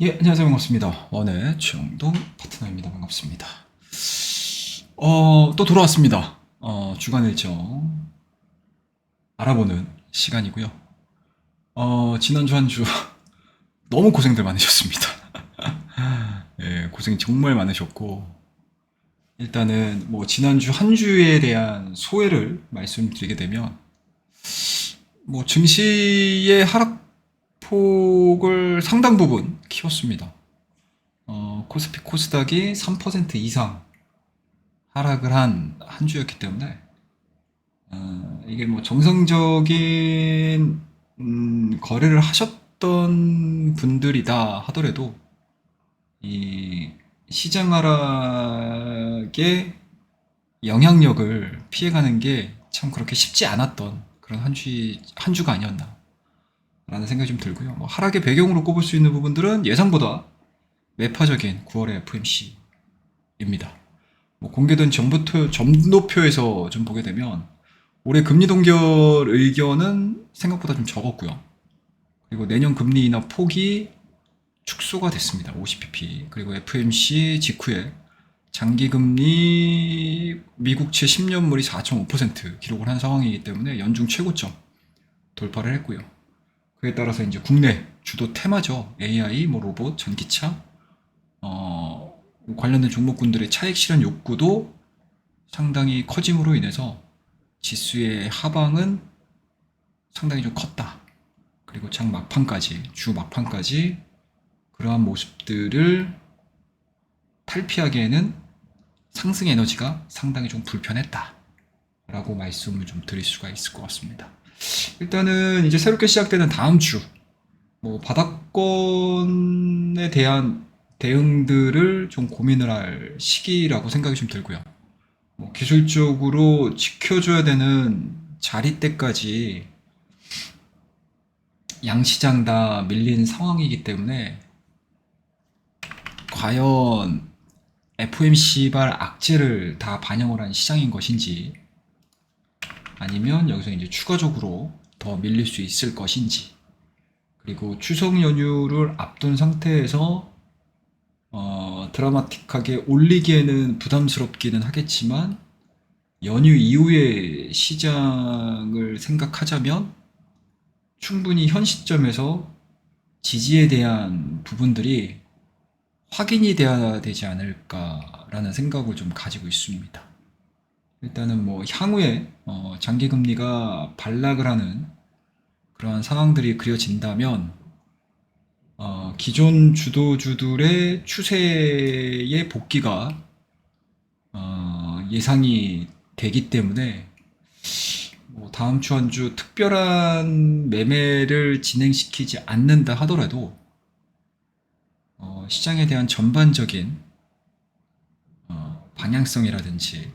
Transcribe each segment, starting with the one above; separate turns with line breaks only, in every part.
예, 안녕하세요. 반갑습니다. 원의 최영동 파트너입니다. 반갑습니다. 또 돌아왔습니다. 주간 일정 알아보는 시간이고요. 지난주 한 주 너무 고생들 많으셨습니다. 예, 고생 정말 많으셨고, 일단은 뭐 지난주 한 주에 대한 소회를 말씀드리게 되면, 뭐 증시의 하락폭을 상당 부분 키웠습니다. 코스피 코스닥이 3% 이상 하락을 한 주였기 때문에 이게 뭐 정상적인 거래를 하셨던 분들이다 하더라도 이 시장 하락의 영향력을 피해가는 게 참 그렇게 쉽지 않았던 그런 한 주가 아니었나 라는 생각이 좀 들고요. 뭐 하락의 배경으로 꼽을 수 있는 부분들은 예상보다 매파적인 9월의 FMC입니다. 뭐 공개된 점도표에서 좀 보게 되면 올해 금리 동결 의견은 생각보다 좀 적었고요. 그리고 내년 금리 인하 폭이 축소가 됐습니다. 50bp. 그리고 FMC 직후에 장기금리 미국채 10년물이 4.5% 기록을 한 상황이기 때문에 연중 최고점 돌파를 했고요. 그에 따라서 이제 국내 주도 테마죠. AI, 뭐 로봇, 전기차, 관련된 종목군들의 차익 실현 욕구도 상당히 커짐으로 인해서 지수의 하방은 상당히 좀 컸다. 그리고 장 막판까지, 주 막판까지 그러한 모습들을 탈피하기에는 상승 에너지가 상당히 좀 불편했다. 라고 말씀을 좀 드릴 수가 있을 것 같습니다. 일단은 이제 새롭게 시작되는 다음 주, 뭐 바닥권에 대한 대응들을 좀 고민을 할 시기라고 생각이 좀 들고요. 뭐 기술적으로 지켜줘야 되는 자리대까지 양시장 다 밀린 상황이기 때문에 과연 FOMC발 악재를 다 반영을 한 시장인 것인지 아니면 여기서 이제 추가적으로 더 밀릴 수 있을 것인지 그리고 추석 연휴를 앞둔 상태에서 드라마틱하게 올리기에는 부담스럽기는 하겠지만 연휴 이후의 시장을 생각하자면 충분히 현 시점에서 지지에 대한 부분들이 확인이 돼야 되지 않을까라는 생각을 좀 가지고 있습니다. 일단은 뭐 향후에 장기금리가 반락을 하는 그러한 상황들이 그려진다면 기존 주도주들의 추세의 복귀가 예상이 되기 때문에 뭐 다음 주 한 주 특별한 매매를 진행시키지 않는다 하더라도 시장에 대한 전반적인 방향성이라든지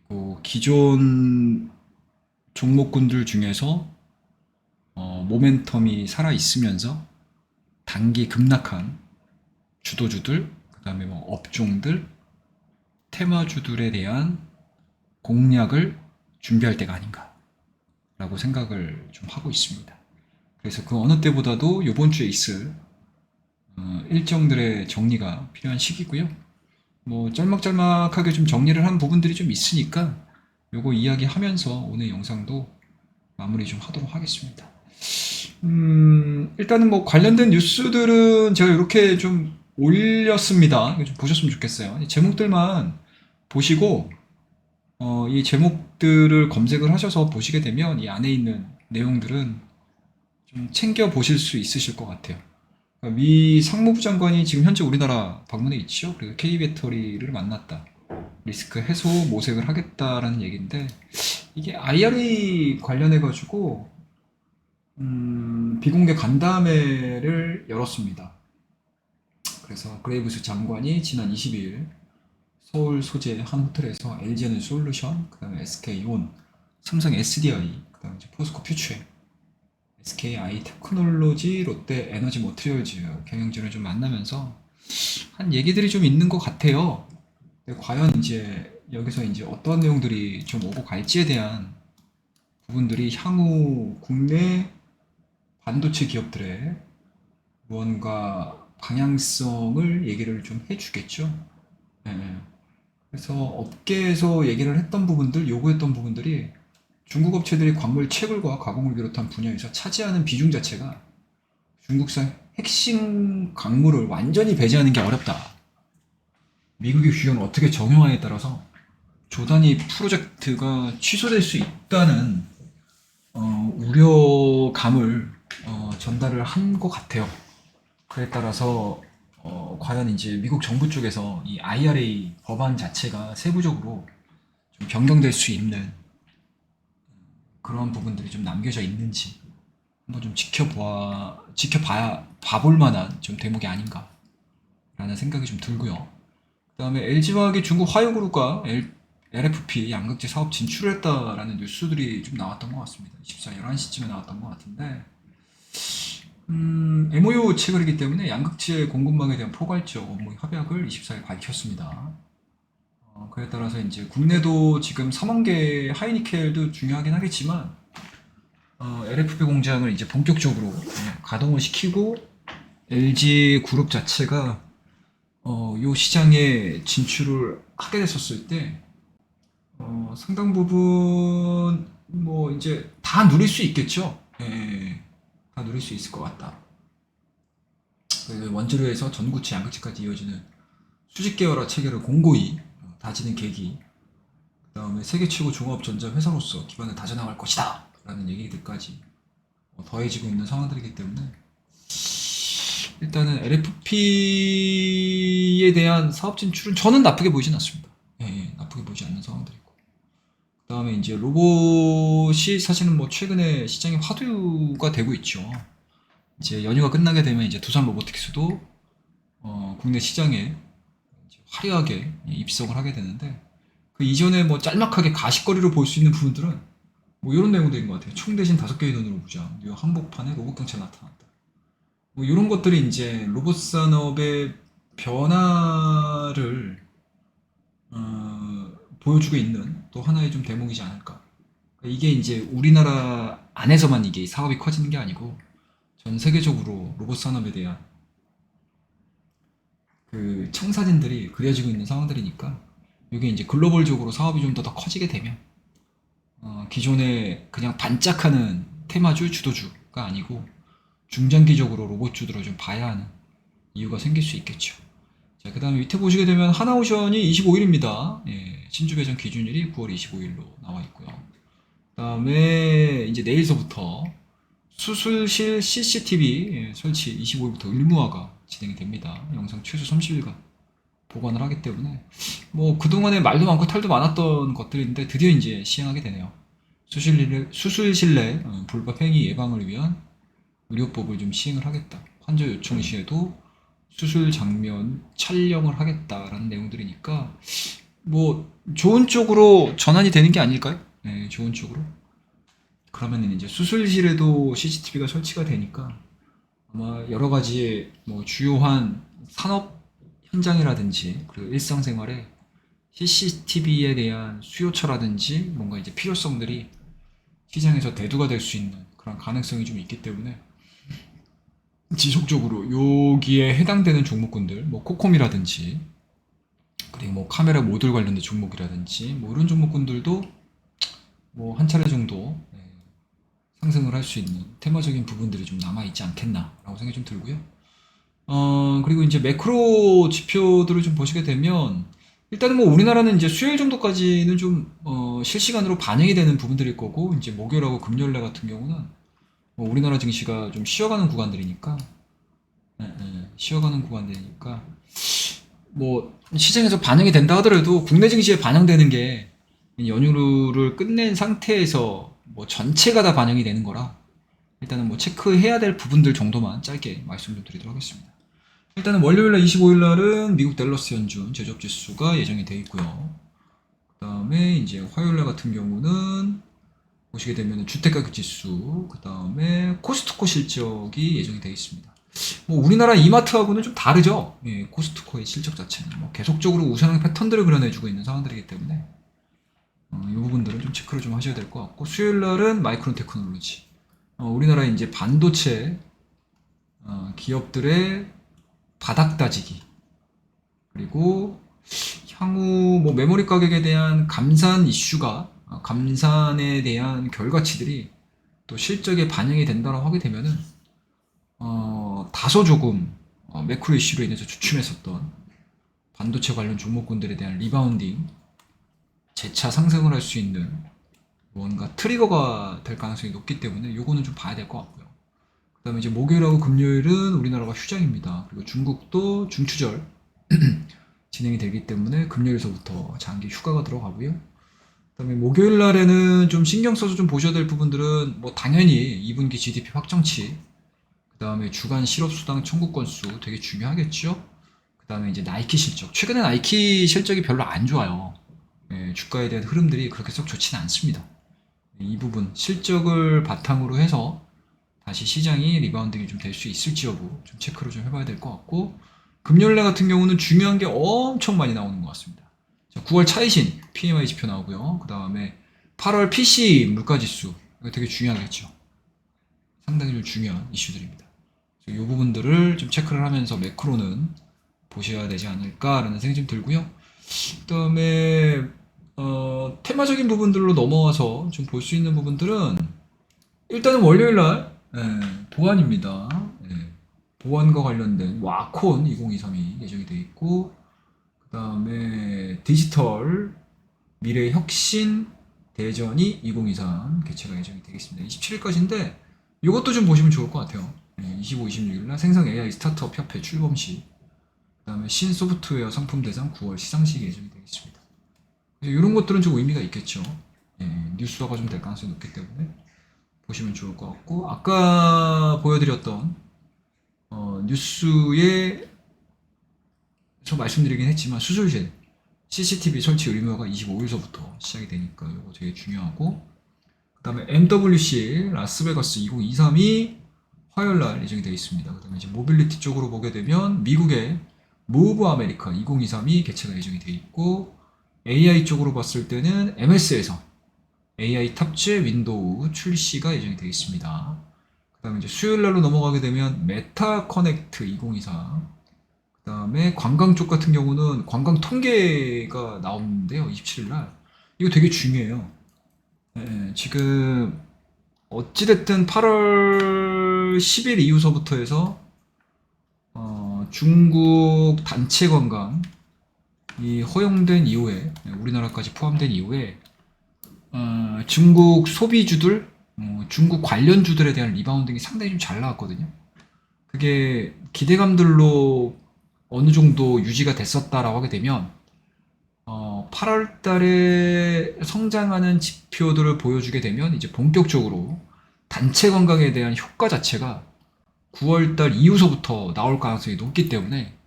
그리고 기존 종목군들 중에서 모멘텀이 살아 있으면서 단기 급락한 주도주들, 그 다음에 뭐 업종들, 테마주들에 대한 공략을 준비할 때가 아닌가라고 생각을 좀 하고 있습니다. 그래서 그 어느 때보다도 이번 주에 있을 일정들의 정리가 필요한 시기고요. 뭐 짤막짤막하게 좀 정리를 한 부분들이 좀 있으니까 요거 이야기하면서 오늘 영상도 마무리 좀 하도록 하겠습니다. 일단은 뭐 관련된 뉴스들은 제가 이렇게 좀 올렸습니다. 이거 좀 보셨으면 좋겠어요. 이 제목들만 보시고 이 제목들을 검색을 하셔서 보시게 되면 이 안에 있는 내용들은 좀 챙겨 보실 수 있으실 것 같아요. 그러니까 미 상무부 장관이 지금 현재 우리나라 방문해 있죠. 그리고 K배터리를 만났다. 리스크 해소 모색을 하겠다라는 얘기인데 이게 IRA 관련해 가지고 비공개 간담회를 열었습니다. 그래서 그레이브스 장관이 지난 22일 서울 소재 한 호텔에서 LG에너지솔루션, 그다음에 SK온, 삼성 SDI, 그다음에 포스코 퓨처엠, SKI 테크놀로지, 롯데 에너지 모트리얼즈 경영진을 좀 만나면서 한 얘기들이 좀 있는 것 같아요. 근데 과연 이제 여기서 이제 어떤 내용들이 좀 오고 갈지에 대한 부분들이 향후 국내 반도체 기업들의 무언가 방향성을 얘기를 좀 해주겠죠. 예. 그래서 업계에서 얘기를 했던 부분들, 요구했던 부분들이 중국 업체들이 광물 채굴과 가공을 비롯한 분야에서 차지하는 비중 자체가 중국산 핵심 광물을 완전히 배제하는 게 어렵다. 미국의 규정을 어떻게 적용하냐에 따라서 조단위 프로젝트가 취소될 수 있다는 우려감을 전달을 한 것 같아요. 그에 따라서 과연 이제 미국 정부 쪽에서 이 IRA 법안 자체가 세부적으로 좀 변경될 수 있는 그런 부분들이 좀 남겨져 있는지 한번 좀 봐볼 만한 좀 대목이 아닌가라는 생각이 좀 들고요. 그다음에 LG화학이 중국 화요그룹과 LFP 양극재 사업 진출을 했다라는 뉴스들이 좀 나왔던 것 같습니다. 24, 11시쯤에 나왔던 것 같은데, MOU 체결이기 때문에 양극재 공급망에 대한 포괄적 업무 협약을 24일 밝혔습니다. 그에 따라서 이제 국내도 지금 3원계 하이니켈도 중요하긴 하겠지만, LFP 공장을 이제 본격적으로 가동을 시키고, LG 그룹 자체가 요 시장에 진출을 하게 됐었을 때, 상당 부분 뭐 이제 다 누릴 수 있겠죠. 예, 다 누릴 수 있을 것 같다. 그 원재료에서 전구체, 양극재까지 이어지는 수직 계열화 체계를 공고히 다지는 계기. 그다음에 세계 최고 종합 전자 회사로서 기반을 다져나갈 것이다. 라는 얘기들까지 더해지고 있는 상황들이기 때문에 일단은 LFP에 대한 사업 진출은 저는 나쁘게 보이진 않습니다. 예, 나쁘게 보이지 않는 상황들이고. 그다음에 이제 로봇이 사실은 뭐 최근에 시장에 화두가 되고 있죠. 이제 연휴가 끝나게 되면 이제 두산 로보틱스도 국내 시장에 이제 화려하게 입성을 하게 되는데 그 이전에 뭐 짤막하게 가십거리로 볼 수 있는 부분들은 뭐 이런 내용들인 것 같아요. 총 대신 5개의 눈으로 보자. 이 한복판에 로봇 경찰 나타났다. 뭐 이런 것들이 이제 로봇 산업의 변화를 보여주고 있는 또 하나의 좀 대목이지 않을까. 이게 이제 우리나라 안에서만 이게 사업이 커지는 게 아니고 전 세계적으로 로봇 산업에 대한 그 청사진들이 그려지고 있는 상황들이니까 이게 이제 글로벌적으로 사업이 좀 더 커지게 되면 기존에 그냥 반짝하는 테마주 주도주가 아니고 중장기적으로 로봇주들을 좀 봐야 하는 이유가 생길 수 있겠죠. 자, 그 다음에 밑에 보시게 되면 하나오션이 25일입니다. 예, 신주 배정 기준일이 9월 25일로 나와 있고요. 그 다음에 이제 내일서부터 수술실 CCTV 설치 25일부터 의무화가 진행이 됩니다. 영상 최소 30일간 보관을 하기 때문에 뭐 그동안에 말도 많고 탈도 많았던 것들인데 드디어 이제 시행하게 되네요. 수술실 내 불법 행위 예방을 위한 의료법을 좀 시행을 하겠다. 환자 요청 시에도 수술 장면 촬영을 하겠다라는 내용들이니까 뭐 좋은 쪽으로 전환이 되는 게 아닐까요? 네, 좋은 쪽으로. 그러면 이제 수술실에도 CCTV가 설치가 되니까 아마 여러 가지 뭐 주요한 산업 현장이라든지 그리고 일상생활에 CCTV에 대한 수요처라든지 뭔가 이제 필요성들이 시장에서 대두가 될 수 있는 그런 가능성이 좀 있기 때문에 지속적으로 여기에 해당되는 종목군들, 뭐 코콤이라든지 그리고 뭐 카메라 모듈 관련된 종목이라든지 뭐 이런 종목군들도 뭐 한 차례 정도 상승을 할 수 있는 테마적인 부분들이 좀 남아 있지 않겠나라고 생각이 좀 들고요. 그리고 이제 매크로 지표들을 좀 보시게 되면 일단은 뭐 우리나라는 이제 수요일 정도까지는 좀 실시간으로 반영이 되는 부분들일 거고 이제 목요일하고 금요일날 같은 경우는 뭐 우리나라 증시가 좀 쉬어가는 구간들이니까 쉬어가는 구간들이니까 뭐 시장에서 반영이 된다 하더라도 국내 증시에 반영되는 게 연휴를 끝낸 상태에서 뭐 전체가 다 반영이 되는 거라 일단은 뭐 체크해야 될 부분들 정도만 짧게 말씀 좀 드리도록 하겠습니다. 일단은 월요일날 25일날은 미국 댈러스 연준 제조업 지수가 예정이 되어 있고요. 그 다음에 이제 화요일날 같은 경우는 보시게 되면 주택가격 지수, 그 다음에 코스트코 실적이 예정이 되어 있습니다. 뭐 우리나라 이마트하고는 좀 다르죠. 예, 코스트코의 실적 자체는 뭐 계속적으로 우상향 패턴들을 그려내주고 있는 상황들이기 때문에 이 부분들은 좀 체크를 좀 하셔야 될 것 같고 수요일 날은 마이크론 테크놀로지. 우리나라 이제 반도체 기업들의 바닥 다지기, 그리고 향후 뭐 메모리 가격에 대한 감산 이슈가, 감산에 대한 결과치들이 또 실적에 반영이 된다고 하게 되면은 다소 조금 매크로 이슈로 인해서 주춤했었던 반도체 관련 종목군들에 대한 리바운딩, 재차 상승을 할 수 있는 뭔가 트리거가 될 가능성이 높기 때문에 요거는 좀 봐야 될 것 같고요. 그 다음에 이제 목요일하고 금요일은 우리나라가 휴장입니다. 그리고 중국도 중추절 진행이 되기 때문에 금요일서부터 장기 휴가가 들어가고요. 그다음에 목요일 날에는 좀 신경 써서 좀 보셔야 될 부분들은 뭐 당연히 2분기 GDP 확정치, 그다음에 주간 실업수당 청구 건수 되게 중요하겠죠. 그다음에 이제 나이키 실적. 최근에 나이키 실적이 별로 안 좋아요. 예, 주가에 대한 흐름들이 그렇게 썩 좋지는 않습니다. 이 부분 실적을 바탕으로 해서 다시 시장이 리바운딩이 좀 될 수 있을지 여부 좀 체크를 좀 해봐야 될 것 같고, 금요일날 같은 경우는 중요한 게 엄청 많이 나오는 것 같습니다. 자, 9월 차이신 PMI 지표 나오고요. 그 다음에 8월 PC 물가지수, 이거 되게 중요하겠죠. 상당히 좀 중요한 이슈들입니다. 이 부분들을 좀 체크를 하면서 매크로는 보셔야 되지 않을까라는 생각이 좀 들고요. 그 다음에 테마적인 부분들로 넘어와서 좀 볼 수 있는 부분들은 일단은 월요일날 보안입니다. 보안과 관련된 와콘 2023이 예정이 되어 있고, 그 다음에 디지털 미래 혁신 대전이 2023 개최가 예정이 되겠습니다. 27일까지인데 이것도 좀 보시면 좋을 것 같아요. 25, 26일날 생성 AI 스타트업 협회 출범식, 그 다음에 신소프트웨어 상품 대상 9월 시상식이 예정이 되겠습니다. 이런 것들은 좀 의미가 있겠죠. 뉴스화가 좀 될 가능성이 높기 때문에 보시면 좋을 것 같고, 아까 보여드렸던 뉴스에 저 말씀드리긴 했지만 수술실 CCTV 설치 의무화가 25일서부터 시작이 되니까 이거 되게 중요하고, 그 다음에 MWC 라스베가스 2023이 화요일날 예정이 되어 있습니다. 그 다음에 이제 모빌리티 쪽으로 보게 되면 미국의 무브 아메리카 2023이 개최가 예정이 되어 있고, AI 쪽으로 봤을 때는 MS에서 AI 탑재 윈도우 출시가 예정이 되어 있습니다. 그 다음에 이제 수요일날로 넘어가게 되면 메타 커넥트 2024, 그 다음에 관광 쪽 같은 경우는 관광 통계가 나오는데요. 27일날. 이거 되게 중요해요. 지금 어찌됐든 8월 10일 이후서부터 해서 중국 단체 관광이 허용된 이후에, 우리나라까지 포함된 이후에 중국 소비주들, 중국 관련주들에 대한 리바운딩이 상당히 좀 잘 나왔거든요. 그게 기대감들로 어느 정도 유지가 됐었다라고 하게 되면 8월 달에 성장하는 지표들을 보여주게 되면 이제 본격적으로 단체 관광에 대한 효과 자체가 9월 달 이후서부터 나올 가능성이 높기 때문에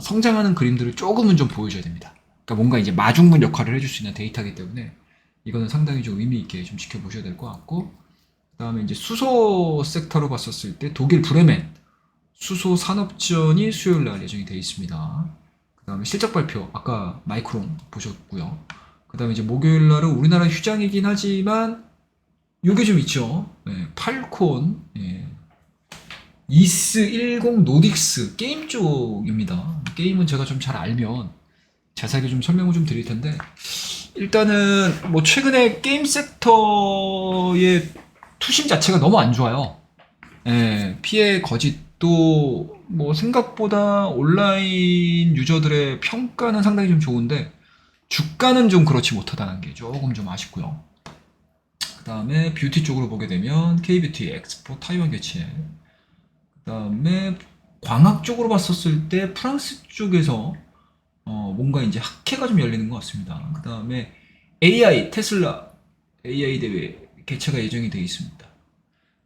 성장하는 그림들을 조금은 좀 보여줘야 됩니다. 그러니까 뭔가 이제 마중물 역할을 해줄 수 있는 데이터이기 때문에 이거는 상당히 좀 의미 있게 좀 지켜보셔야 될 것 같고, 그 다음에 이제 수소 섹터로 봤었을 때 독일 브레멘 수소 산업지원이 수요일 날 예정이 되어 있습니다. 그 다음에 실적 발표 아까 마이크론 보셨고요. 그 다음에 이제 목요일 날은 우리나라 휴장이긴 하지만 요게 좀 있죠. 팔콘, 이스10 노딕스 게임 쪽입니다. 게임은 제가 좀 잘 알면 자세하게 좀 설명을 좀 드릴 텐데, 일단은 뭐 최근에 게임 섹터의 투심 자체가 너무 안 좋아요. 피해 거짓도 뭐 생각보다 온라인 유저들의 평가는 상당히 좀 좋은데 주가는 좀 그렇지 못하다는 게 조금 좀 아쉽고요. 그 다음에 뷰티 쪽으로 보게 되면 K뷰티 엑스포 타이완 개최, 그 다음에 광학 쪽으로 봤었을 때 프랑스 쪽에서 뭔가 이제 학회가 좀 열리는 것 같습니다. 그 다음에 AI 테슬라 AI 대회 개최가 예정이 되어 있습니다.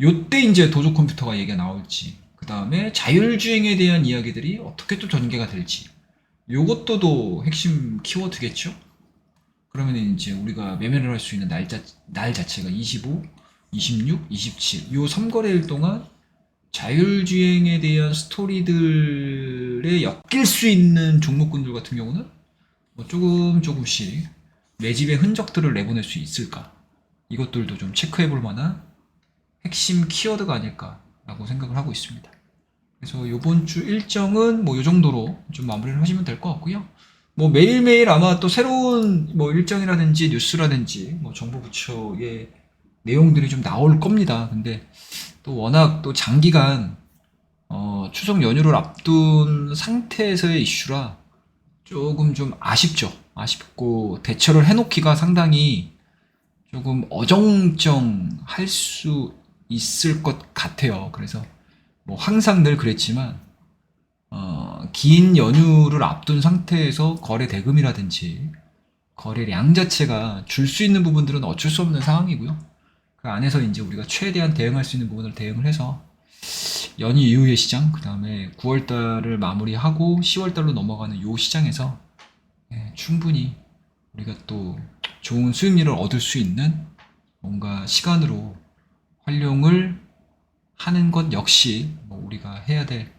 요때 이제 도조 컴퓨터가 얘기가 나올지, 그 다음에 자율주행에 대한 이야기들이 어떻게 또 전개가 될지, 요것도 또 핵심 키워드겠죠? 그러면 이제 우리가 매매를 할 수 있는 날 자체가 25, 26, 27, 요 3거래일 동안 자율주행에 대한 스토리들에 엮일 수 있는 종목군들 같은 경우는 뭐 조금씩 매집의 흔적들을 내보낼 수 있을까? 이것들도 좀 체크해 볼 만한 핵심 키워드가 아닐까라고 생각을 하고 있습니다. 그래서 요번 주 일정은 뭐 요 정도로 좀 마무리를 하시면 될 것 같고요. 뭐 매일매일 아마 또 새로운 뭐 일정이라든지 뉴스라든지 뭐 정부 부처의 내용들이 좀 나올 겁니다. 근데 또 워낙 또 장기간 추석 연휴를 앞둔 상태에서의 이슈라 조금 좀 아쉽죠. 아쉽고 대처를 해놓기가 상당히 조금 어정쩡할 수 있을 것 같아요. 그래서 뭐 항상 늘 그랬지만 긴 연휴를 앞둔 상태에서 거래 대금이라든지 거래량 자체가 줄 수 있는 부분들은 어쩔 수 없는 상황이고요. 그 안에서 이제 우리가 최대한 대응할 수 있는 부분을 대응을 해서 연휴 이후의 시장, 그 다음에 9월달을 마무리하고 10월달로 넘어가는 요 시장에서 충분히 우리가 또 좋은 수익률을 얻을 수 있는 뭔가 시간으로 활용을 하는 것 역시 뭐 우리가 해야 될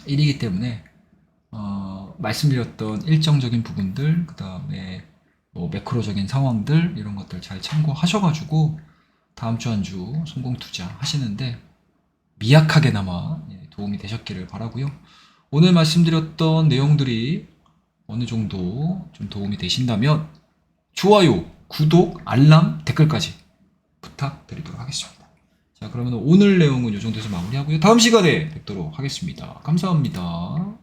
일이기 때문에 말씀드렸던 일정적인 부분들, 그 다음에 뭐 매크로적인 상황들 이런 것들 잘 참고하셔가지고 다음 주 한 주 성공 투자 하시는데 미약하게나마 도움이 되셨기를 바라고요. 오늘 말씀드렸던 내용들이 어느 정도 좀 도움이 되신다면 좋아요, 구독, 알람, 댓글까지 부탁드리도록 하겠습니다. 자, 그러면 오늘 내용은 이 정도에서 마무리하고요. 다음 시간에 뵙도록 하겠습니다. 감사합니다.